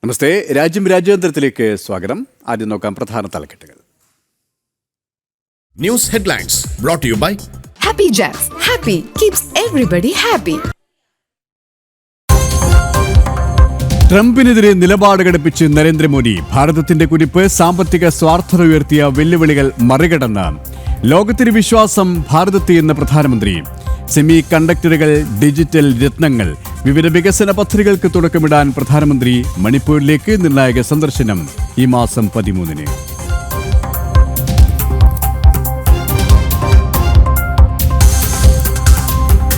നമസ്തേ. രാജ്യാന്തരത്തിലേക്ക് സ്വാഗതം. ആദ്യം നോക്കാം പ്രധാന തലക്കെട്ടുകൾ. News headlines brought to you by Happy Jacks. Happy keeps everybody happy. ട്രംപിനെതിരെ നിലപാട് ഘടിപ്പിച്ച് നരേന്ദ്രമോദി. ഭാരതത്തിന്റെ കുതിപ്പ് സാമ്പത്തിക സ്വാർത്ഥത ഉയർത്തിയ വെല്ലുവിളികൾ മറികടന്ന് ലോകത്തിന് വിശ്വാസം ഭാരതത്തെ എന്ന പ്രധാനമന്ത്രി. സെമി കണ്ടക്ടറുകൾ, ഡിജിറ്റൽ രത്നങ്ങൾ, വിവിധ വികസന പദ്ധതികൾക്ക് തുടക്കമിടാൻ പ്രധാനമന്ത്രി മണിപ്പൂരിലേക്ക് നിർണായക സന്ദർശനം ഈ മാസം 13-ന്.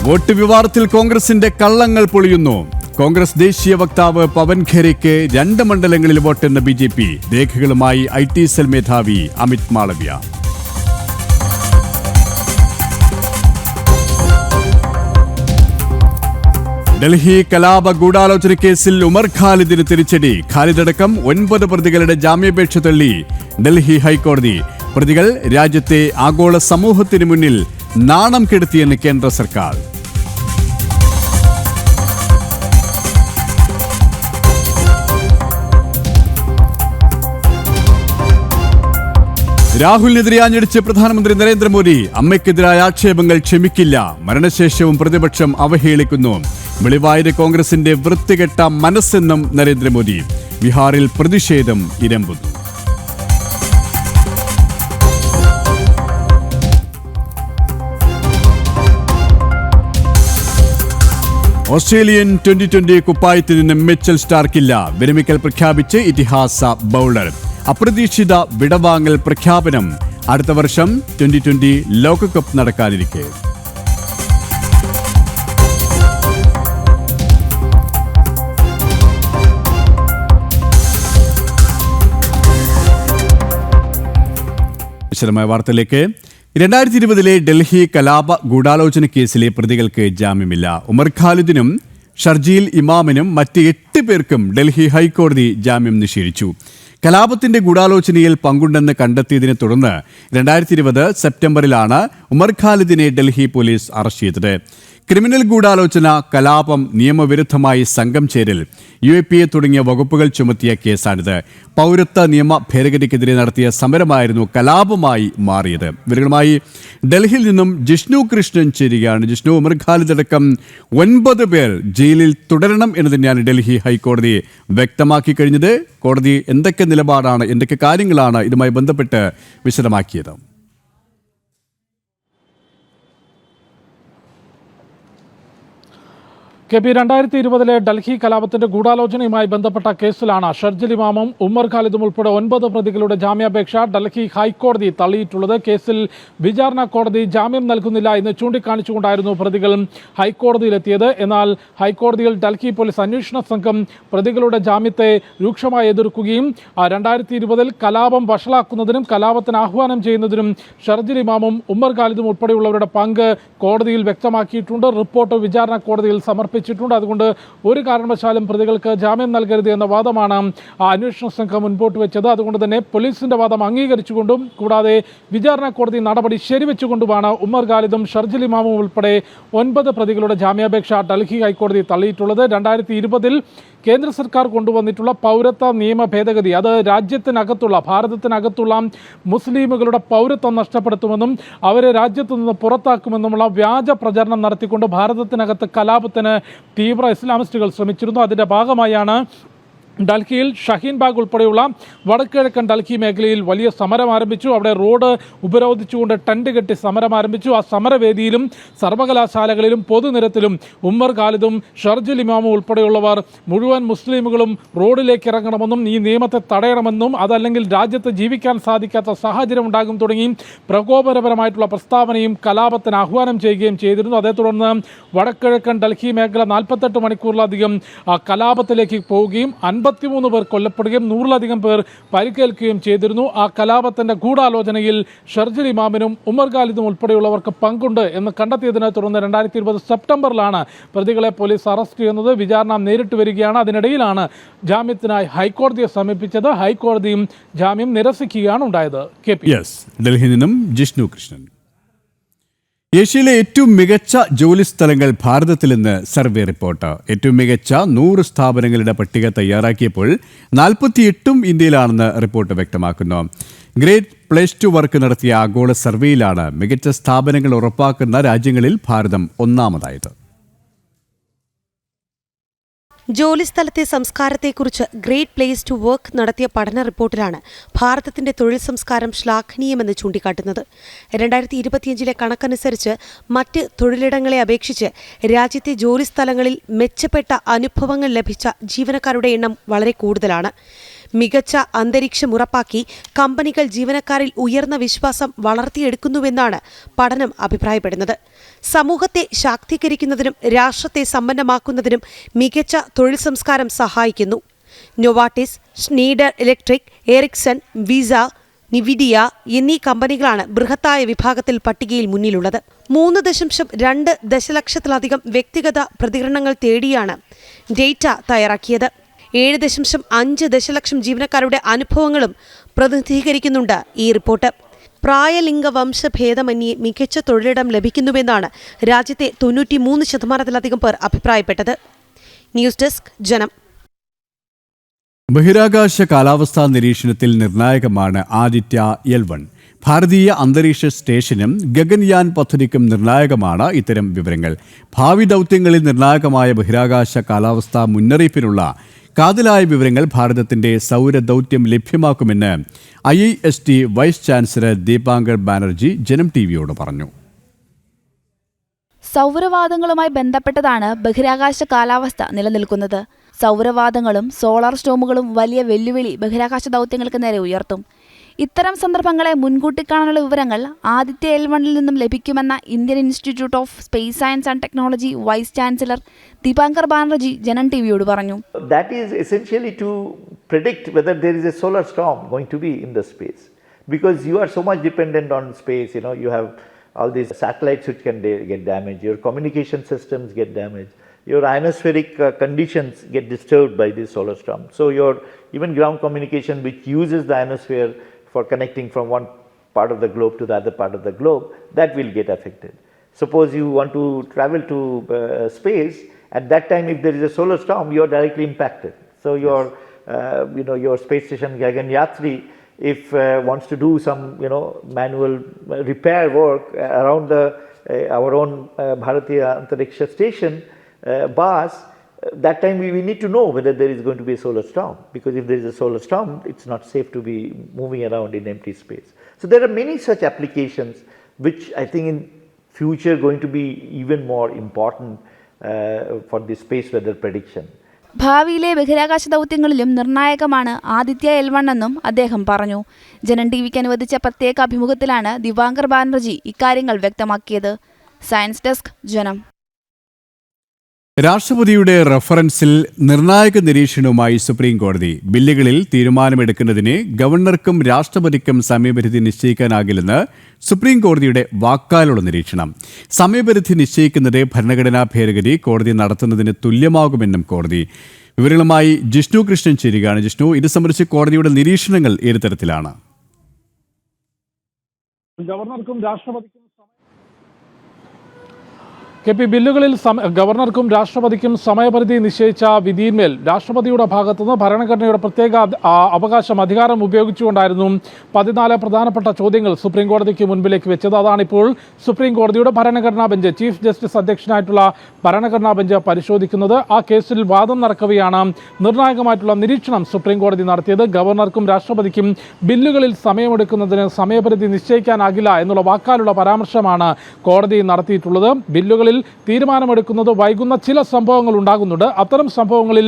വോട്ട് വിവാദത്തിൽ കോൺഗ്രസിന്റെ കള്ളങ്ങൾ പൊളിയുന്നു. കോൺഗ്രസ് ദേശീയ വക്താവ് പവൻ ഖേരയ്ക്ക് 2 മണ്ഡലങ്ങളിൽ വോട്ടെന്ന BJP. രേഖകളുമായി IT സെൽ മേധാവി അമിത് മാളവ്യ. ഡൽഹി കലാപ ഗൂഢാലോചന കേസിൽ ഉമർ ഖാലിദിന് തിരിച്ചടി. ഖാലിദടക്കം 9 പ്രതികളുടെ ജാമ്യാപേക്ഷ തള്ളി ഡൽഹി ഹൈക്കോടതി. പ്രതികൾ രാജ്യത്തെ ആഗോള സമൂഹത്തിന് മുന്നിൽ നാണം കെടുത്തിയെന്ന് കേന്ദ്ര സർക്കാർ. രാഹുലിനെതിരെ ആഞ്ഞടിച്ച് പ്രധാനമന്ത്രി നരേന്ദ്രമോദി. അമ്മയ്ക്കെതിരായ ആക്ഷേപങ്ങൾ ക്ഷമിക്കില്ല. മരണശേഷവും പ്രതിപക്ഷം അവഹേളിക്കുന്നു. വെളിവായത് കോൺഗ്രസിന്റെ വൃത്തികെട്ട മനസ്സെന്നും നരേന്ദ്രമോദി. ബീഹാറിൽ പ്രതിഷേധം ഇരമ്പുന്നു. ഓസ്ട്രേലിയൻ 2020 കുപ്പായത്തിൽ നിന്ന് മിച്ചൽ സ്റ്റാർക്കില്ല. വിരമിക്കൽ പ്രഖ്യാപിച്ച് ഇതിഹാസ ബൗളർ. അപ്രതീക്ഷിത വിടവാങ്ങൽ പ്രഖ്യാപനം. അടുത്ത വർഷം 2020 ലോകകപ്പ് നടക്കാനിരിക്കെ. വിശദമായ വാർത്തയിലേക്ക്. 2020 ഡൽഹി കലാപ ഗൂഢാലോചന കേസിലെ പ്രതികൾക്ക് ജാമ്യമില്ല. ഉമർ ഖാലിദിനും ഷർജീൽ ഇമാമിനും മറ്റ് 8 പേർക്കും ഡൽഹി ഹൈക്കോടതി ജാമ്യം നിഷേധിച്ചു. കലാപത്തിന്റെ ഗൂഢാലോചനയിൽ പങ്കുണ്ടെന്ന് കണ്ടെത്തിയതിനെ തുടർന്ന് 2020 സെപ്റ്റംബറിലാണ് ഉമർ ഖാലിദിനെ ഡൽഹി പോലീസ് അറസ്റ്റ് ചെയ്തത്. ക്രിമിനൽ ഗൂഢാലോചന, കലാപം, നിയമവിരുദ്ധമായി സംഘം ചേരൽ, UAPA തുടങ്ങിയ വകുപ്പുകൾ ചുമത്തിയ കേസാണിത്. പൗരത്വ നിയമ ഭേദഗതിക്കെതിരെ നടത്തിയ സമരമായിരുന്നു കലാപമായി മാറിയത്. ഇവരുമായി ഡൽഹിയിൽ നിന്നും ജിഷ്ണു കൃഷ്ണൻ ചേരുകയാണ്. ജിഷ്ണു, ഉമർ ഖാലിദ് അടക്കം 9 പേർ ജയിലിൽ തുടരണം എന്ന് തന്നെയാണ് ഡൽഹി ഹൈക്കോടതി വ്യക്തമാക്കി കഴിഞ്ഞത്. കോടതി എന്തൊക്കെ നിലപാടാണ്, എന്തൊക്കെ കാര്യങ്ങളാണ് ഇതുമായി ബന്ധപ്പെട്ട് വിശദമാക്കിയത്? KP 2020 ഡൽഹി കലാപത്തിന്റെ ഗൂഢാലോചനയുമായി ബന്ധപ്പെട്ട കേസിലാണ് ഷർജിൽ ഇമാമും ഉമർ ഖാലിദും ഉൾപ്പെടെ 9 പ്രതികളുടെ ജാമ്യാപേക്ഷ ഡൽഹി ഹൈക്കോടതി തള്ളിയിട്ടുള്ളത്. കേസിൽ വിചാരണ കോടതി ജാമ്യം നൽകുന്നില്ല എന്ന് ചൂണ്ടിക്കാണിച്ചുകൊണ്ടായിരുന്നു പ്രതികൾ ഹൈക്കോടതിയിലെത്തിയത്. എന്നാൽ ഹൈക്കോടതിയിൽ ഡൽഹി പോലീസ് അന്വേഷണ സംഘം പ്രതികളുടെ ജാമ്യത്തെ രൂക്ഷമായി എതിർക്കുകയും 2020 കലാപം വഷളാക്കുന്നതിനും കലാപത്തിന് ആഹ്വാനം ചെയ്യുന്നതിനും ഷർജിൽ ഇമാമും ഉമർ ഖാലിദും ഉൾപ്പെടെയുള്ളവരുടെ പങ്ക് കോടതിയിൽ വ്യക്തമാക്കിയിട്ടുണ്ട്. റിപ്പോർട്ട് വിചാരണ കോടതിയിൽ സമർപ്പിച്ചു. അതുകൊണ്ട് ഒരു കാരണവശാലും പ്രതികൾക്ക് ജാമ്യം നൽകരുത് എന്ന വാദമാണ് അന്വേഷണ സംഘം മുൻപോട്ട് വെച്ചത്. അതുകൊണ്ട് തന്നെ പോലീസിന്റെ വാദം അംഗീകരിച്ചുകൊണ്ടും കൂടാതെ വിചാരണ കോടതി നടപടി ശരിവെച്ചുകൊണ്ടുമാണ് ഉമർ ഖാലിദും ഷർജിൽ ഇമാമും ഉൾപ്പെടെ 9 പ്രതികളുടെ ജാമ്യാപേക്ഷ ഡൽഹി ഹൈക്കോടതി തള്ളിയിട്ടുള്ളത്. 2020 കേന്ദ്ര സർക്കാർ കൊണ്ടുവന്നിട്ടുള്ള പൗരത്വ നിയമ ഭേദഗതി അത് രാജ്യത്തിനകത്തുള്ള ഭാരതത്തിനകത്തുള്ള മുസ്ലിമുകളുടെ പൗരത്വം നഷ്ടപ്പെടുത്തുമെന്നും അവരെ രാജ്യത്തു നിന്ന് പുറത്താക്കുമെന്നുമുള്ള വ്യാജ പ്രചരണം നടത്തിക്കൊണ്ട് ഭാരതത്തിനകത്ത് കലാപത്തിന് തീവ്ര ഇസ്ലാമിസ്റ്റുകൾ ശ്രമിച്ചിരുന്നു. അതിൻ്റെ ഭാഗമായാണ് ഡൽഹിയിൽ ഷഹീൻ ബാഗ് ഉൾപ്പെടെയുള്ള വടക്കിഴക്കൻ ഡൽഹി മേഖലയിൽ വലിയ സമരം ആരംഭിച്ചു. അവിടെ റോഡ് ഉപരോധിച്ചുകൊണ്ട് ടെന്റ് കെട്ടി സമരം ആരംഭിച്ചു. ആ സമരവേദിയിലും സർവകലാശാലകളിലും പൊതുനിരത്തിലും ഉമർ ഖാലിദും ഷർജിൽ ഇമാമും ഉൾപ്പെടെയുള്ളവർ മുഴുവൻ മുസ്ലിമുകളും റോഡിലേക്ക് ഇറങ്ങണമെന്നും ഈ നിയമത്തെ തടയണമെന്നും അതല്ലെങ്കിൽ രാജ്യത്ത് ജീവിക്കാൻ സാധിക്കാത്ത സാഹചര്യം ഉണ്ടാകും തുടങ്ങി പ്രകോപനപരമായിട്ടുള്ള പ്രസ്താവനയും കലാപത്തിന് ആഹ്വാനം ചെയ്യുകയും ചെയ്തിരുന്നു. അതേ തുടർന്ന് വടക്കിഴക്കൻ ഡൽഹി മേഖല 48 മണിക്കൂറിലധികം കലാപത്തിലേക്ക് പോവുകയും 53 പേർ കൊല്ലപ്പെടുകയും 100-ലധികം പേർ പരിക്കേൽക്കുകയും ചെയ്തിരുന്നു. ആ കലാപത്തിന്റെ ഗൂഢാലോചനയിൽ ഷർജിൽ ഇമാമിനും ഉമർ ഖാലിദും ഉൾപ്പെടെയുള്ളവർക്ക് പങ്കുണ്ട് എന്ന് കണ്ടെത്തിയതിനെ തുടർന്ന് 2020 സെപ്റ്റംബറിലാണ് പ്രതികളെ പോലീസ് അറസ്റ്റ് ചെയ്യുന്നത്. വിചാരണ നേരിട്ട് വരികയാണ്. അതിനിടയിലാണ് ജാമ്യത്തിനായി ഹൈക്കോടതിയെ സമീപിച്ചത്. ഹൈക്കോടതിയും ജാമ്യം നിരസിക്കുകയാണ് ഉണ്ടായത്. ഡൽഹിയിൽ നിന്നും ജിഷ്ണു കൃഷ്ണൻ. ഏഷ്യയിലെ ഏറ്റവും മികച്ച ജോലി സ്ഥലങ്ങൾ ഭാരതത്തിൽ നിന്ന് സർവേ റിപ്പോർട്ട്. ഏറ്റവും മികച്ച 100 സ്ഥാപനങ്ങളുടെ പട്ടിക തയ്യാറാക്കിയപ്പോൾ 48 ഇന്ത്യയിലാണെന്ന് റിപ്പോർട്ട് വ്യക്തമാക്കുന്നു. ഗ്രേറ്റ് പ്ലേസ് ടു വർക്ക് നടത്തിയ ആഗോള സർവേയിലാണ് മികച്ച സ്ഥാപനങ്ങൾ ഉറപ്പാക്കുന്ന രാജ്യങ്ങളിൽ ഭാരതം ഒന്നാമതായത്. ജോലിസ്ഥലത്തെ സംസ്കാരത്തെക്കുറിച്ച് ഗ്രേറ്റ് പ്ലേസ് ടു വർക്ക് നടത്തിയ പഠന റിപ്പോർട്ടിലാണ് ഭാരതത്തിന്റെ തൊഴിൽ സംസ്കാരം ശ്ലാഘനീയമെന്ന് ചൂണ്ടിക്കാട്ടുന്നത്. 2025 കണക്കനുസരിച്ച് മറ്റ് തൊഴിലിടങ്ങളെ അപേക്ഷിച്ച് രാജ്യത്തെ ജോലിസ്ഥലങ്ങളിൽ മെച്ചപ്പെട്ട അനുഭവങ്ങൾ ലഭിച്ച ജീവനക്കാരുടെ എണ്ണം വളരെ കൂടുതലാണ്. മികച്ച അന്തരീക്ഷം ഉറപ്പാക്കി കമ്പനികൾ ജീവനക്കാരിൽ ഉയർന്ന വിശ്വാസം വളർത്തിയെടുക്കുന്നുവെന്നാണ് പഠനം അഭിപ്രായപ്പെടുന്നത്. സമൂഹത്തെ ശാക്തീകരിക്കുന്നതിനും രാഷ്ട്രത്തെ സമ്പന്നമാക്കുന്നതിനും മികച്ച തൊഴിൽ സംസ്കാരം സഹായിക്കുന്നു. നൊവാട്ടിസ്, ഷ്നീഡർ ഇലക്ട്രിക്, എറിക്സൺ, വിസ, നിവിഡിയ എന്നീ കമ്പനികളാണ് ബൃഹത്തായ വിഭാഗത്തിൽ പട്ടികയിൽ മുന്നിലുള്ളത്. 3.2 ദശലക്ഷത്തിലധികം വ്യക്തിഗത പ്രതികരണങ്ങൾ തേടിയാണ് ഡേറ്റ തയ്യാറാക്കിയത്. 7.5 ദശലക്ഷം ജീവനക്കാരുടെ അനുഭവങ്ങളും പ്രതിനിധീകരിക്കുന്നുണ്ട് ഈ റിപ്പോർട്ട്. പ്രായലിംഗ വംശഭേദമന്യേ മികച്ച തൊഴിലിടം ലഭിക്കുന്നുവെന്നാണ് രാജ്യത്തെ 93% പേർ അഭിപ്രായപ്പെട്ടത്. ന്യൂസ് ഡെസ്ക് ജനം. ബഹിരാകാശ കാലാവസ്ഥാ നിരീക്ഷണത്തിൽ നിർണായകമാണ് ആദിത്യ L1. ഭാരതീയ അന്തരീക്ഷ സ്റ്റേഷനും ഗഗൻയാൻ പദ്ധതിക്കും നിർണായകമാണ് ഇത്തരം വിവരങ്ങൾ. ഭാവി ദൗത്യങ്ങളിൽ നിർണായകമായ ബഹിരാകാശ കാലാവസ്ഥാ മുന്നറിയിപ്പിനുള്ള കാതലായ വിവരങ്ങൾ ഭാരതത്തിന്റെ സൗരദൗത്യം ലഭ്യമാക്കുമെന്ന് IIST vice chancellor Dipankar Banerjee Janam ടിവിയോട് പറഞ്ഞു. സൗരവാദങ്ങളുമായി ബന്ധപ്പെട്ടതാണ് ബഹിരാകാശ കാലാവസ്ഥ നിലനിൽക്കുന്നത്. സൗരവാദങ്ങളും സോളാർ സ്റ്റോമുകളും വലിയ വെല്ലുവിളി ബഹിരാകാശ ദൗത്യങ്ങൾക്ക് നേരെ ഉയർത്തും. ഇത്തരം സന്ദർഭങ്ങളെ മുൻകൂട്ടി കാണാനുള്ള വിവരങ്ങൾ ആദിത്യ L1 നിന്നും ലഭിക്കുമെന്ന Indian Institute of Space Science and Technology vice chancellor Dipankar Banerjee Janam ടിവിയോട് പറഞ്ഞു. That is essentially to predict whether there is a solar storm going to be in the space, because you are so much dependent on space. You have all these satellites which can get damaged, your communication systems get damaged, your ionospheric conditions get disturbed by this solar storm. So your even ground communication which uses the ionosphere for connecting from one part of the globe to the other part of the globe, that will get affected. Suppose you want to travel to space, at that time if there is a solar storm, you are directly impacted. So your space station Gaganyatri, if wants to do some manual repair work around our own Bharatiya Antariksha Station, BAS, that time we need to know whether there is going to be a solar storm, because if there is a solar storm, it's not safe to be moving around in empty space. So there are many such applications which I think in future going to be even more important for the space weather prediction. ഭാവിയിലെ ബഹിരാകാശ ദൗത്യങ്ങളിലും നിർണായകമാണ് Aditya L1 എന്നും അദ്ദേഹം പറഞ്ഞു. ജനം ടിവിക്ക് അനുവദിച്ച പ്രത്യേക അഭിമുഖത്തിലാണ് ദീപാങ്കർ ബാനർജി ഇക്കാര്യങ്ങൾ വ്യക്തമാക്കിയത്. സയൻസ് ഡെസ്ക് ജനം. രാഷ്ട്രപതിയുടെ റഫറൻസിൽ നിർണായക നിരീക്ഷണവുമായി സുപ്രീം കോടതി. ബില്ലുകളിൽ തീരുമാനമെടുക്കുന്നതിന് ഗവർണർക്കും രാഷ്ട്രപതിക്കും സമയപരിധി നിശ്ചയിക്കാനാകില്ലെന്ന് സുപ്രീം കോടതിയുടെ വാക്കാലുള്ള നിരീക്ഷണം. സമയപരിധി നിശ്ചയിക്കുന്നത് ഭരണഘടനാ ഭേദഗതി കോടതി നടത്തുന്നതിന് തുല്യമാകുമെന്നും കോടതി. വിവരങ്ങളുമായി ജിഷ്ണു കൃഷ്ണൻ ചേരുകയാണ്. ജിഷ്ണു, ഇത് സംബന്ധിച്ച് കോടതിയുടെ നിരീക്ഷണങ്ങൾ ഏത് തരത്തിലാണ്? ഗവർണർക്കും രാഷ്ട്രപതിക്കും ബില്ലുകളിൽ ഗവർണർക്കും രാഷ്ട്രപതിക്കും സമയപരിധി നിശ്ചയിച്ച വിധിയിന്മേൽ രാഷ്ട്രപതിയുടെ ഭാഗത്തുനിന്ന് ഭരണഘടനയുടെ പ്രത്യേക അധികാരം ഉപയോഗിച്ചുകൊണ്ടായിരുന്നു 14 പ്രധാനപ്പെട്ട ചോദ്യങ്ങൾ സുപ്രീം കോടതിക്ക് മുൻപിലേക്ക് വെച്ചത്. അതാണിപ്പോൾ സുപ്രീം കോടതിയുടെ ഭരണഘടനാ ബെഞ്ച്, ചീഫ് ജസ്റ്റിസ് അധ്യക്ഷനായിട്ടുള്ള ഭരണഘടനാ ബെഞ്ച് പരിശോധിക്കുന്നത്. ആ കേസിൽ വാദം നടക്കവെയാണ് നിർണായകമായിട്ടുള്ള നിരീക്ഷണം സുപ്രീം കോടതി നടത്തിയത്. ഗവർണർക്കും രാഷ്ട്രപതിക്കും ബില്ലുകളിൽ സമയമെടുക്കുന്നതിന് സമയപരിധി നിശ്ചയിക്കാനാകില്ല എന്നുള്ള വാക്കാലുള്ള പരാമർശമാണ് കോടതി നടത്തിയിട്ടുള്ളത്. ബില്ലുകളിൽ തീരുമാനമെടുക്കുന്നത് വൈകുന്ന ചില സംഭവങ്ങൾ ഉണ്ടാകുന്നുണ്ട്. അത്തരം സംഭവങ്ങളിൽ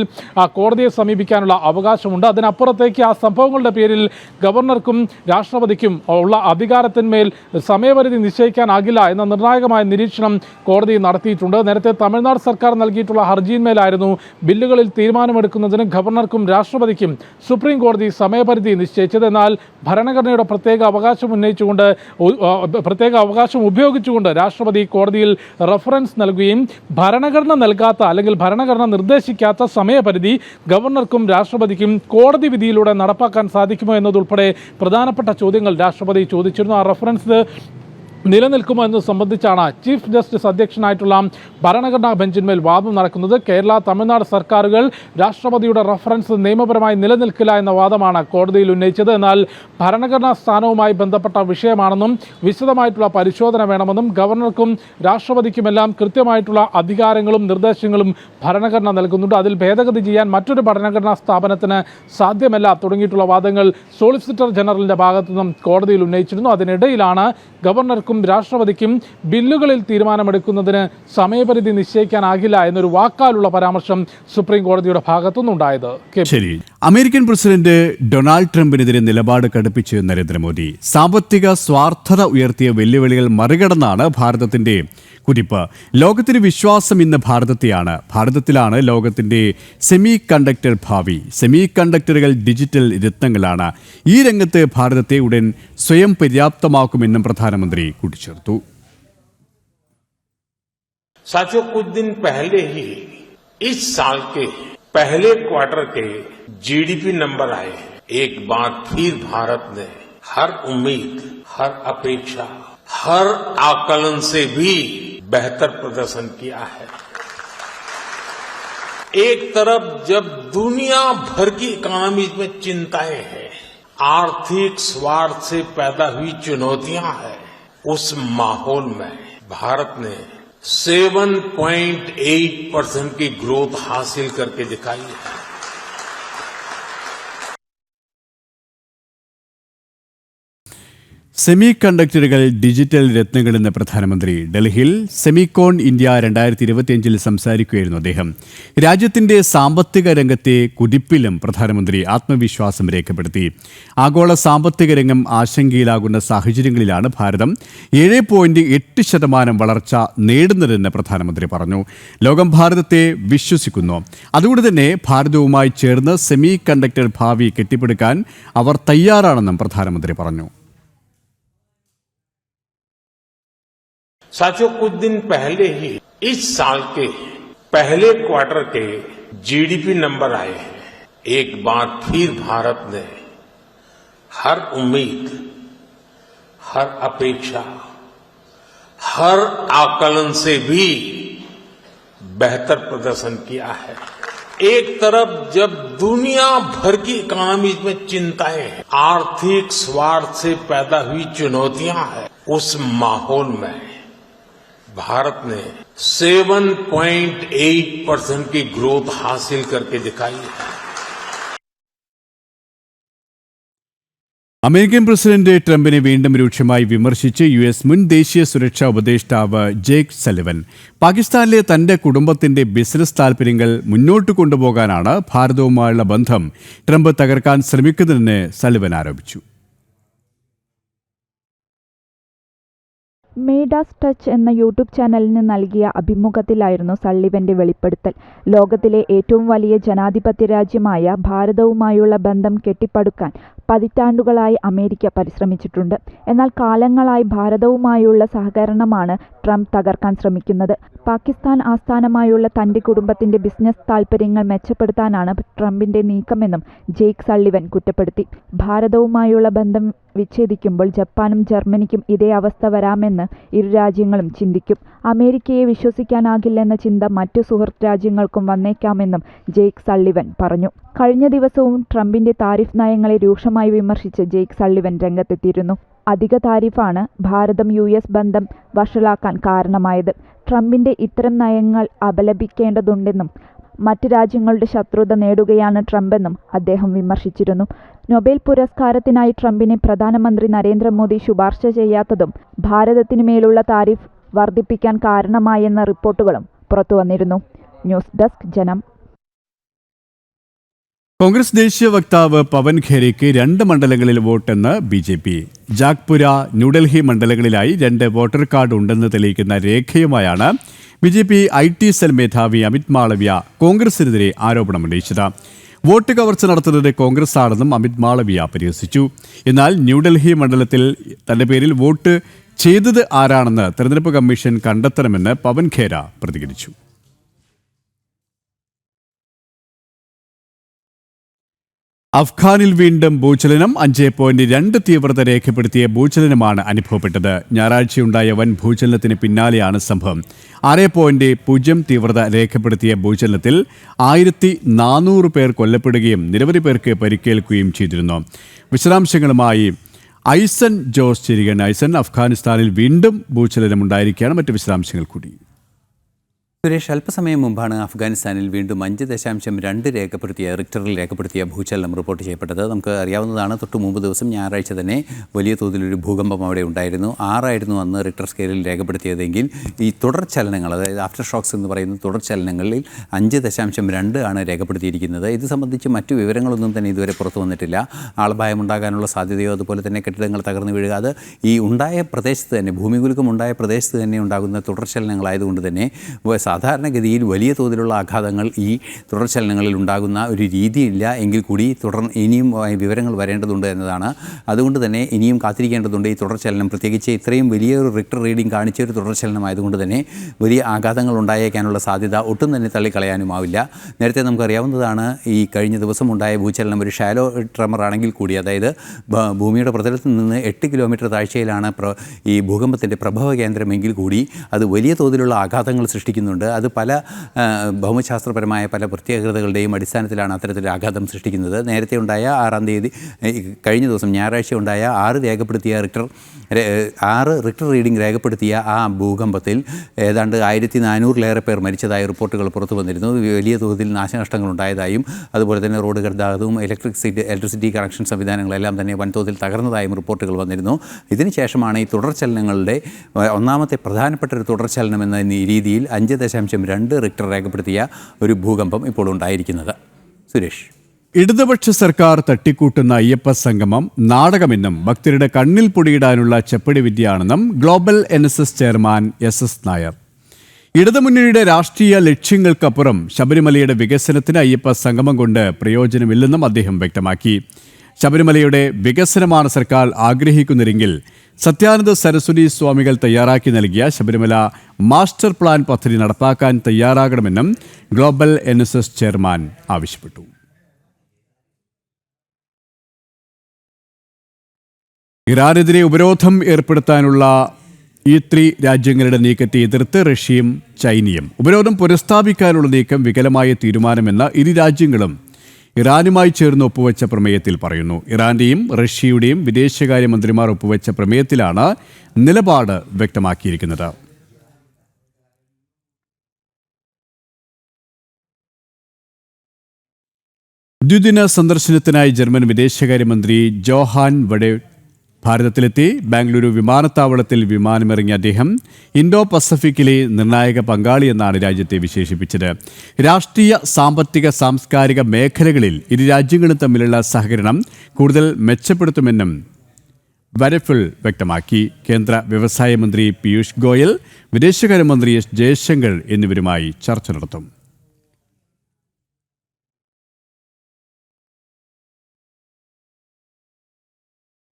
കോടതിയെ സമീപിക്കാനുള്ള അവകാശമുണ്ട്. അതിനപ്പുറത്തേക്ക് ആ സംഭവങ്ങളുടെ പേരിൽ ഗവർണർക്കും രാഷ്ട്രപതിക്കും ഉള്ള അധികാരത്തിന്മേൽ സമയപരിധി നിശ്ചയിക്കാനാകില്ല എന്ന നിർണായകമായ നിരീക്ഷണം കോടതി നടത്തിയിട്ടുണ്ട്. നേരത്തെ തമിഴ്നാട് സർക്കാർ നൽകിയിട്ടുള്ള ഹർജിയിന്മേലായിരുന്നു ബില്ലുകളിൽ തീരുമാനമെടുക്കുന്നതിന് ഗവർണർക്കും രാഷ്ട്രപതിക്കും സുപ്രീം കോടതി സമയപരിധി നിശ്ചയിച്ചത്. എന്നാൽ ഭരണഘടനയുടെ പ്രത്യേക അവകാശം ഉപയോഗിച്ചുകൊണ്ട് രാഷ്ട്രപതി കോടതിയിൽ റഫറൻസ് നൽകുകയും ഭരണഘടന നൽകാത്ത അല്ലെങ്കിൽ ഭരണഘടന നിർദ്ദേശിക്കാത്ത സമയപരിധി ഗവർണർക്കും രാഷ്ട്രപതിക്കും കോടതി വിധിയിലൂടെ നടപ്പാക്കാൻ സാധിക്കുമോ എന്നതുൾപ്പെടെ പ്രധാനപ്പെട്ട ചോദ്യങ്ങൾ രാഷ്ട്രപതി ചോദിച്ചിരുന്നു. ആ റഫറൻസ് നിലനിൽക്കുമോ എന്ന് സംബന്ധിച്ചാണ് ചീഫ് ജസ്റ്റിസ് അധ്യക്ഷനായിട്ടുള്ള ഭരണഘടനാ ബെഞ്ചിന്മേൽ വാദം നടക്കുന്നത്. കേരള തമിഴ്നാട് സർക്കാരുകൾ രാഷ്ട്രപതിയുടെ റഫറൻസ് നിയമപരമായി നിലനിൽക്കില്ല എന്ന വാദമാണ് കോടതിയിൽ ഉന്നയിച്ചത്. എന്നാൽ ഭരണഘടനാ സ്ഥാനവുമായി ബന്ധപ്പെട്ട വിഷയമാണെന്നും വിശദമായിട്ടുള്ള പരിശോധന വേണമെന്നും ഗവർണർക്കും രാഷ്ട്രപതിക്കുമെല്ലാം കൃത്യമായിട്ടുള്ള അധികാരങ്ങളും നിർദ്ദേശങ്ങളും ഭരണഘടന നൽകുന്നുണ്ട്. അതിൽ ഭേദഗതി ചെയ്യാൻ മറ്റൊരു ഭരണഘടനാ സ്ഥാപനത്തിന് സാധ്യമല്ല തുടങ്ങിയിട്ടുള്ള വാദങ്ങൾ സോളിസിറ്റർ ജനറലിന്റെ ഭാഗത്തു നിന്നും കോടതിയിൽ ഉന്നയിച്ചിരുന്നു. അതിനിടയിലാണ് ഗവർണർക്കും രാഷ്ട്രപതിക്കും ബില്ലുകളിൽ തീരുമാനമെടുക്കുന്നതിന് സമയപരിധി നിശ്ചയിക്കാനാകില്ല എന്നൊരു വാക്കാലുള്ള പരാമർശം സുപ്രീം കോടതിയുടെ ഭാഗത്തുനിന്നുണ്ടായത്. ശരി. അമേരിക്കൻ പ്രസിഡന്റ് ഡൊണാൾഡ് ട്രംപിനെതിരെ നിലപാട് കടുപ്പിച്ച് നരേന്ദ്രമോദി. സാമ്പത്തിക സ്വാർത്ഥത ഉയർത്തിയ വെല്ലുവിളികൾ മറികടന്നാണ് ഭാരതത്തിന്റെ കുതിപ്പ്. ലോകത്തിന് വിശ്വാസം ഇന്ന് ഭാരതത്തിലാണ് ലോകത്തിന്റെ സെമി കണ്ടക്ടർ ഭാവി. സെമി കണ്ടക്ടറുകൾ ഡിജിറ്റൽ രത്നങ്ങളാണ്. ഈ രംഗത്ത് ഭാരതത്തെ ഉടൻ സ്വയം പര്യാപ്തമാക്കുമെന്നും പ്രധാനമന്ത്രി കൂട്ടിച്ചേർത്തു. साथियों, कुछ दिन पहले ही इस साल के पहले क्वार्टर के जीडीपी नंबर आए हैं. एक बार फिर भारत ने हर उम्मीद, हर अपेक्षा, हर आकलन से भी बेहतर प्रदर्शन किया है. एक तरफ जब दुनिया भर की इकोनॉमी में चिंताएं हैं, आर्थिक स्वार्थ से पैदा हुई चुनौतियां हैं, उस माहौल में भारत ने 7.8% की ग्रोथ हासिल करके दिखाई है. സെമി കണ്ടക്ടറുകൾ ഡിജിറ്റൽ രത്നങ്ങളെന്ന് പ്രധാനമന്ത്രി. ഡൽഹിയിൽ സെമികോൺ ഇന്ത്യ 2025 സംസാരിക്കുകയായിരുന്നു അദ്ദേഹം. രാജ്യത്തിന്റെ സാമ്പത്തിക രംഗത്തെ കുതിപ്പിലും പ്രധാനമന്ത്രി ആത്മവിശ്വാസം രേഖപ്പെടുത്തി. ആഗോള സാമ്പത്തിക രംഗം ആശങ്കയിലാകുന്ന സാഹചര്യങ്ങളിലാണ് ഭാരതം 7.8% വളർച്ച നേടുന്നതെന്ന് പ്രധാനമന്ത്രി പറഞ്ഞു. ലോകം ഭാരതത്തെ വിശ്വസിക്കുന്നു. അതുകൊണ്ട് തന്നെ ഭാരതവുമായി ചേർന്ന് സെമി കണ്ടക്ടർ ഭാവി കെട്ടിപ്പടുക്കാൻ അവർ തയ്യാറാണെന്നും പ്രധാനമന്ത്രി പറഞ്ഞു. साथियों, कुछ दिन पहले ही इस साल के पहले क्वार्टर के जीडीपी नंबर आए हैं. एक बार फिर भारत ने हर उम्मीद, हर अपेक्षा, हर आकलन से भी बेहतर प्रदर्शन किया है. एक तरफ जब दुनिया भर की इकोनॉमी में चिंताएं हैं, आर्थिक स्वार्थ से पैदा हुई चुनौतियां हैं, उस माहौल में भारत ने 7.8% की ग्रोथ हासिल करके दिखाई है. അമേരിക്കൻ പ്രസിഡന്റ് ട്രംപിനെ വീണ്ടും രൂക്ഷമായി വിമർശിച്ച് US മുൻ ദേശീയ സുരക്ഷാ ഉപദേഷ്ടാവ് ജേക്ക് സലിവൻ. പാകിസ്ഥാനിലെ തന്റെ കുടുംബത്തിന്റെ ബിസിനസ് താൽപര്യങ്ങൾ മുന്നോട്ട് കൊണ്ടുപോകാനാണ് ഭാരതവുമായുള്ള ബന്ധം ട്രംപ് തകർക്കാൻ ശ്രമിക്കുന്നതെന്ന് സലിവൻ ആരോപിച്ചു. മേഡാസ് ടച്ച് എന്ന യൂട്യൂബ് ചാനലിന് നൽകിയ അഭിമുഖത്തിലായിരുന്നു സള്ളിവന്റെ വെളിപ്പെടുത്തൽ. ലോകത്തിലെ ഏറ്റവും വലിയ ജനാധിപത്യ രാജ്യമായ ഭാരതവുമായുള്ള ബന്ധം കെട്ടിപ്പടുക്കാൻ പതിറ്റാണ്ടുകളായി അമേരിക്ക പരിശ്രമിച്ചിട്ടുണ്ട്. എന്നാൽ കാലങ്ങളായി ഭാരതവുമായുള്ള സഹകരണമാണ് ട്രംപ് തകർക്കാൻ ശ്രമിക്കുന്നത്. പാകിസ്ഥാൻ ആസ്ഥാനമായുള്ള തന്റെ കുടുംബത്തിന്റെ ബിസിനസ് താൽപര്യങ്ങൾ മെച്ചപ്പെടുത്താനാണ് ട്രംപിന്റെ നീക്കമെന്നും ജേക്ക് സള്ളിവൻ കുറ്റപ്പെടുത്തി. ഭാരതവുമായുള്ള ബന്ധം വിച്ഛേദിക്കുമ്പോൾ ജപ്പാനും ജർമ്മനിക്കും ഇതേ അവസ്ഥ വരാമെന്ന് ഇരു രാജ്യങ്ങളും ചിന്തിക്കും. അമേരിക്കയെ വിശ്വസിക്കാനാകില്ലെന്ന ചിന്ത മറ്റു സുഹൃത്ത് രാജ്യങ്ങൾക്കും വന്നേക്കാമെന്നും ജേക്ക് സള്ളിവൻ പറഞ്ഞു. കഴിഞ്ഞ ദിവസവും ട്രംപിന്റെ താരിഫ് നയങ്ങളെ രൂക്ഷമായി വിമർശിച്ച് ജേക്ക് സള്ളിവൻ രംഗത്തെത്തിയിരുന്നു. അധിക താരിഫാണ് ഭാരതം US ബന്ധം വഷളാക്കാൻ കാരണമായത്. ട്രംപിന്റെ ഇത്തരം നയങ്ങൾ അപലപിക്കേണ്ടതുണ്ടെന്നും മറ്റ് രാജ്യങ്ങളുടെ ശത്രുത നേടുകയാണ് ട്രംപെന്നും അദ്ദേഹം വിമർശിച്ചിരുന്നു. നൊബേൽ പുരസ്കാരത്തിനായി ട്രംപിനെ പ്രധാനമന്ത്രി നരേന്ദ്രമോദി ശുപാർശ ചെയ്യാത്തതും ഭാരതത്തിനു മേലുള്ള താരിഫ് വർദ്ധിപ്പിക്കാൻ കാരണമായെന്ന റിപ്പോർട്ടുകളും പുറത്തുവന്നിരുന്നു. ന്യൂസ് ഡെസ്ക് ജനം. കോൺഗ്രസ് ദേശീയ വക്താവ് പവൻ ഖേരയ്ക്ക് 2 മണ്ഡലങ്ങളിൽ വോട്ടെന്ന് BJP. ജാഗ്പുര, ന്യൂഡൽഹി മണ്ഡലങ്ങളിലായി 2 വോട്ടർ കാർഡ് ഉണ്ടെന്ന് തെളിയിക്കുന്ന രേഖയുമായാണ് BJP IT സെൽ മേധാവി അമിത് മാളവ്യ കോൺഗ്രസിനെതിരെ ആരോപണമുന്നയിച്ചത്. വോട്ട് കവർച്ച നടത്തുന്നത് കോൺഗ്രസ് ആണെന്നും അമിത് മാളവ്യ പരിഹസിച്ചു. എന്നാൽ ന്യൂഡൽഹി മണ്ഡലത്തിൽ തന്റെ പേരിൽ വോട്ട് ചെയ്തത് ആരാണെന്ന് തെരഞ്ഞെടുപ്പ് കമ്മീഷൻ കണ്ടെത്തണമെന്ന് പവൻ ഖേര പ്രതികരിച്ചു. അഫ്ഗാനിൽ വീണ്ടും ഭൂചലനം 5.2 തീവ്രത രേഖപ്പെടുത്തിയ ഭൂചലനമാണ് അനുഭവപ്പെട്ടത്. ഞായറാഴ്ചയുണ്ടായ വൻ ഭൂചലനത്തിന് പിന്നാലെയാണ് സംഭവം. 6.0 തീവ്രത രേഖപ്പെടുത്തിയ ഭൂചലനത്തിൽ 1400 പേർ കൊല്ലപ്പെടുകയും നിരവധി പേർക്ക് പരിക്കേൽക്കുകയും ചെയ്തിരുന്നു. വിശദാംശങ്ങളുമായി ഐസൻ ജോസ് ചിരികൻ. ഐസൻ, അഫ്ഗാനിസ്ഥാനിൽ വീണ്ടും ഭൂചലനം ഉണ്ടായിരിക്കുകയാണ്. മറ്റ് വിശദാംശങ്ങൾ കൂടി. സുരേഷ്, അല്പസമയം മുമ്പാണ് അഫ്ഗാനിസ്ഥാനിൽ വീണ്ടും 5.2 റിക്ടറിൽ രേഖപ്പെടുത്തിയ ഭൂചലനം റിപ്പോർട്ട് ചെയ്യപ്പെട്ടത്. നമുക്ക് അറിയാവുന്നതാണ്, തൊട്ട് മുമ്പ് ദിവസം ഞായറാഴ്ച തന്നെ വലിയ തോതിലൊരു ഭൂകമ്പം അവിടെ ഉണ്ടായിരുന്നു. 6 ആയിരുന്നു അന്ന് റിക്ടർ സ്കെയിലിൽ രേഖപ്പെടുത്തിയതെങ്കിൽ ഈ തുടർചലനങ്ങൾ, അതായത് ആഫ്റ്റർ ഷോക്സ് എന്ന് പറയുന്ന തുടർചലനങ്ങളിൽ 5.2 ആണ് രേഖപ്പെടുത്തിയിരിക്കുന്നത്. ഇത് സംബന്ധിച്ച് മറ്റു വിവരങ്ങളൊന്നും തന്നെ ഇതുവരെ പുറത്തു വന്നിട്ടില്ല. ആളപായമുണ്ടാകാനുള്ള സാധ്യതയോ അതുപോലെ തന്നെ കെട്ടിടങ്ങൾ തകർന്നു വീഴുക, അത് ഈ ഉണ്ടായ പ്രദേശത്ത് തന്നെ, ഭൂമികുലുക്കം ഉണ്ടായ പ്രദേശത്ത് തന്നെ ഉണ്ടാകുന്ന തുടർചലനങ്ങളായതുകൊണ്ട് തന്നെ സാധാരണഗതിയിൽ വലിയ തോതിലുള്ള ആഘാതങ്ങൾ ഈ തുടർചലനങ്ങളിൽ ഉണ്ടാകുന്ന ഒരു രീതിയില്ല എങ്കിൽ കൂടി ഇനിയും വിവരങ്ങൾ വരേണ്ടതുണ്ട് എന്നതാണ്. അതുകൊണ്ട് തന്നെ ഇനിയും കാത്തിരിക്കേണ്ടതുണ്ട്. ഈ തുടർചലനം, പ്രത്യേകിച്ച് ഇത്രയും വലിയൊരു റിക്ടർ റീഡിംഗ് കാണിച്ച ഒരു തുടർചലനമായതുകൊണ്ട് തന്നെ വലിയ ആഘാതങ്ങൾ ഉണ്ടായേക്കാനുള്ള സാധ്യത ഒട്ടും തന്നെ തള്ളിക്കളയാനുമാവില്ല. നേരത്തെ നമുക്കറിയാവുന്നതാണ്, ഈ കഴിഞ്ഞ ദിവസം ഉണ്ടായ ഭൂചലനം ഒരു ഷാലോ ട്രെമർ ആണെങ്കിൽ കൂടി, അതായത് ഭൂമിയുടെ പ്രതലത്തിൽ നിന്ന് 8 കിലോമീറ്റർ താഴ്ചയിലാണ് ഈ ഭൂകമ്പത്തിൻ്റെ പ്രഭവ കേന്ദ്രമെങ്കിൽ കൂടി അത് വലിയ തോതിലുള്ള ആഘാതങ്ങൾ സൃഷ്ടിക്കുന്നുണ്ട്. അത് പല ഭൗമശാസ്ത്രപരമായ പല പ്രത്യേകതകളുടെയും അടിസ്ഥാനത്തിലാണ് അത്തരത്തിൽ ആഘാതം സൃഷ്ടിക്കുന്നത്. നേരത്തെ ഉണ്ടായ 6-ാം തീയതി, കഴിഞ്ഞ ദിവസം ഞായറാഴ്ച ഉണ്ടായ 6 റിക്ടർ റീഡിംഗ് രേഖപ്പെടുത്തിയ ആ ഭൂകമ്പത്തിൽ ഏതാണ്ട് 1400-ലേറെ പേർ മരിച്ചതായ റിപ്പോർട്ടുകൾ പുറത്തു വന്നിരുന്നു. വലിയ തോതിൽ നാശനഷ്ടങ്ങൾ ഉണ്ടായതായും അതുപോലെ തന്നെ റോഡ് ഗതാഗതവും ഇലക്ട്രിസിറ്റി കണക്ഷൻ സംവിധാനങ്ങളെല്ലാം തന്നെ വൻതോതിൽ തകർന്നതായും റിപ്പോർട്ടുകൾ വന്നിരുന്നു. ഇതിനുശേഷമാണ് ഈ തുടർചലനങ്ങളുടെ ഒന്നാമത്തെ പ്രധാനപ്പെട്ട ഒരു തുടർചലനം എന്ന രീതിയിൽ 5.2 റിക്ടർ രേഖപ്പെടുത്തിയ ഒരു ഭൂകമ്പം ഇപ്പോൾ ഉണ്ടായിരിക്കുന്നത്. സുരേഷ്, ഇടതുപക്ഷ സർക്കാർ തട്ടിക്കൂട്ടുന്ന അയ്യപ്പ സംഗമം നാടകമെന്നും ഭക്തരുടെ കണ്ണിൽ പൊടിയിടാനുള്ള ചെപ്പടി വിദ്യയാണെന്നും global NSS chairman SS Nair. ഇടതുമുന്നണിയുടെ രാഷ്ട്രീയ ലക്ഷ്യങ്ങൾക്കപ്പുറം ശബരിമലയുടെ വികസനത്തിന് അയ്യപ്പ സംഗമം കൊണ്ട് പ്രയോജനമില്ലെന്നും അദ്ദേഹം വ്യക്തമാക്കി. ശബരിമലയുടെ വികസനമാണ് സർക്കാർ ആഗ്രഹിക്കുന്നതെങ്കിൽ സത്യാനന്ദ സരസ്വതി സ്വാമികൾ തയ്യാറാക്കി നൽകിയ ശബരിമല മാസ്റ്റർ പ്ലാൻ പദ്ധതി നടപ്പാക്കാൻ തയ്യാറാകണമെന്നും ഗ്ലോബൽ NSS ചെയർമാൻ ആവശ്യപ്പെട്ടു. ഇറാനെതിരെ ഉപരോധം ഏർപ്പെടുത്താനുള്ള E3 രാജ്യങ്ങളുടെ നീക്കത്തെ എതിർത്ത് റഷ്യയും ചൈനയും. ഉപരോധം പുനഃസ്ഥാപിക്കാനുള്ള നീക്കം വികലമായ തീരുമാനമെന്ന് ഇരു രാജ്യങ്ങളും ഇറാനുമായി ചേർന്ന് ഒപ്പുവെച്ച പ്രമേയത്തിൽ പറയുന്നു. ഇറാന്റെയും റഷ്യയുടെയും വിദേശകാര്യമന്ത്രിമാർ ഒപ്പുവെച്ച പ്രമേയത്തിലാണ് നിലപാട് വ്യക്തമാക്കിയിരിക്കുന്നത്. ദ്വിദിന സന്ദർശനത്തിനായി ജർമ്മൻ വിദേശകാര്യമന്ത്രി ജോഹാൻ വഡേ ഭാരതത്തിലെത്തി. ബാംഗ്ലൂരു വിമാനത്താവളത്തിൽ വിമാനമിറങ്ങിയ അദ്ദേഹം ഇൻഡോ പസഫിക്കിലെ നിർണായക പങ്കാളിയെന്നാണ് രാജ്യത്തെ വിശേഷിപ്പിച്ചത്. രാഷ്ട്രീയ, സാമ്പത്തിക, സാംസ്കാരിക മേഖലകളിൽ ഇരു രാജ്യങ്ങളും തമ്മിലുള്ള സഹകരണം കൂടുതൽ മെച്ചപ്പെടുത്തുമെന്നും വരഫിൾ വ്യക്തമാക്കി. കേന്ദ്ര വ്യവസായ മന്ത്രി പീയൂഷ് ഗോയൽ, വിദേശകാര്യമന്ത്രി S ജയശങ്കർ എന്നിവരുമായി ചർച്ച നടത്തും.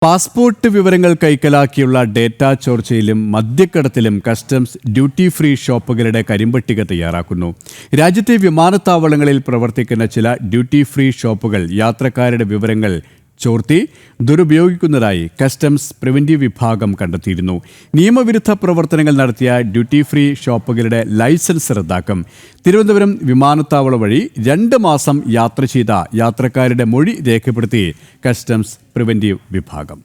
പാസ്പോർട്ട് വിവരങ്ങൾ കൈക്കലാക്കിയുള്ള ഡേറ്റാ ചോർച്ചയിലും മദ്യക്കടത്തിലും കസ്റ്റംസ് ഡ്യൂട്ടി ഫ്രീ ഷോപ്പുകളുടെ കരിമ്പട്ടിക തയ്യാറാക്കുന്നു. രാജ്യത്തെ വിമാനത്താവളങ്ങളിൽ പ്രവർത്തിക്കുന്ന ചില ഡ്യൂട്ടി ഫ്രീ ഷോപ്പുകൾ യാത്രക്കാരുടെ വിവരങ്ങൾ ചോർത്തി ദുരുപയോഗിക്കുന്നതായി കസ്റ്റംസ് പ്രിവന്റീവ് വിഭാഗം കണ്ടെത്തിയിരുന്നു. നിയമവിരുദ്ധ പ്രവർത്തനങ്ങൾ നടത്തിയ ഡ്യൂട്ടി ഫ്രീ ഷോപ്പുകളുടെ ലൈസൻസ് റദ്ദാക്കും. തിരുവനന്തപുരം വിമാനത്താവളം വഴി 2 മാസം യാത്ര ചെയ്ത യാത്രക്കാരുടെ മൊഴി രേഖപ്പെടുത്തി കസ്റ്റംസ് പ്രിവന്റീവ് വിഭാഗം.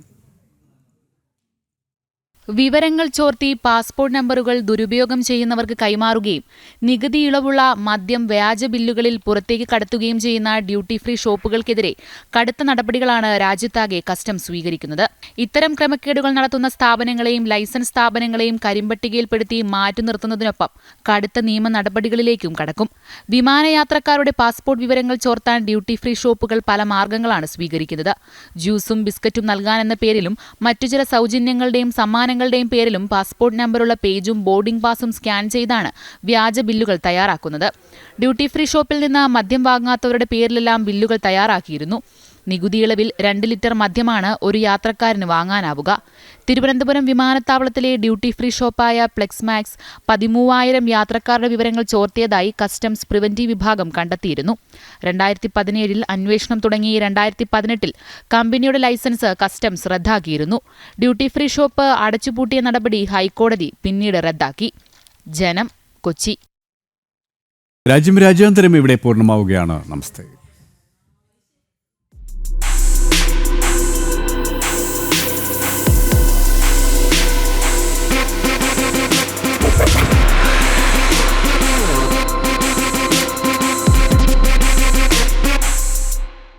വിവരങ്ങൾ ചോർത്തി പാസ്പോർട്ട് നമ്പറുകൾ ദുരുപയോഗം ചെയ്യുന്നവർക്ക് കൈമാറുകയും നികുതി ഇളവുള്ള മദ്യം വ്യാജ ബില്ലുകളിൽ പുറത്തേക്ക് കടത്തുകയും ചെയ്യുന്ന ഡ്യൂട്ടി ഫ്രീ ഷോപ്പുകൾക്കെതിരെ കടുത്ത നടപടികളാണ് രാജ്യത്താകെ കസ്റ്റംസ് സ്വീകരിക്കുന്നത്. ഇത്തരം ക്രമക്കേടുകൾ നടത്തുന്ന സ്ഥാപനങ്ങളെയും ലൈസൻസ് സ്ഥാപനങ്ങളെയും കരിമ്പട്ടികയിൽപ്പെടുത്തി മാറ്റി നിർത്തുന്നതിനൊപ്പം കടുത്ത നിയമ നടപടികളിലേക്കും കടക്കും. വിമാനയാത്രക്കാരുടെ പാസ്പോർട്ട് വിവരങ്ങൾ ചോർത്താൻ ഡ്യൂട്ടി ഫ്രീ ഷോപ്പുകൾ പല മാർഗങ്ങളാണ് സ്വീകരിക്കുന്നത്. ജ്യൂസും ബിസ്ക്കറ്റും നൽകാനെന്ന പേരിലും മറ്റു ചില സൗജന്യങ്ങളുടെയും സമ്മാനങ്ങളുടെയും പേരിലും പാസ്പോർട്ട് നമ്പറുള്ള പേജും ബോർഡിംഗ് പാസും സ്കാൻ ചെയ്താണ് വ്യാജ ബില്ലുകൾ തയ്യാറാക്കുന്നത്. ഡ്യൂട്ടി ഫ്രീ ഷോപ്പിൽ നിന്ന് മദ്യം വാങ്ങാത്തവരുടെ പേരിലെല്ലാം ബില്ലുകൾ തയ്യാറാക്കിയിരുന്നു. നികുതി ഇളവിൽ 2 ലിറ്റർ മദ്യമാണ് ഒരു യാത്രക്കാരന് വാങ്ങാനാവുക. തിരുവനന്തപുരം വിമാനത്താവളത്തിലെ ഡ്യൂട്ടി ഫ്രീ ഷോപ്പായ പ്ലെക്സ് മാക്സ് 13,000 യാത്രക്കാരുടെ വിവരങ്ങൾ ചോർത്തിയതായി കസ്റ്റംസ് പ്രിവന്റീവ് വിഭാഗം കണ്ടെത്തിയിരുന്നു. 2017 അന്വേഷണം തുടങ്ങി 2018 കമ്പനിയുടെ ലൈസൻസ് കസ്റ്റംസ് റദ്ദാക്കിയിരുന്നു. ഡ്യൂട്ടി ഫ്രീ ഷോപ്പ് അടച്ചുപൂട്ടിയ നടപടി ഹൈക്കോടതി പിന്നീട് റദ്ദാക്കി. ജനം, കൊച്ചി. രാജ്യാന്തരം ഇവിടെ പൂർണ്ണമാവുകയാണ്. നമസ്തേ.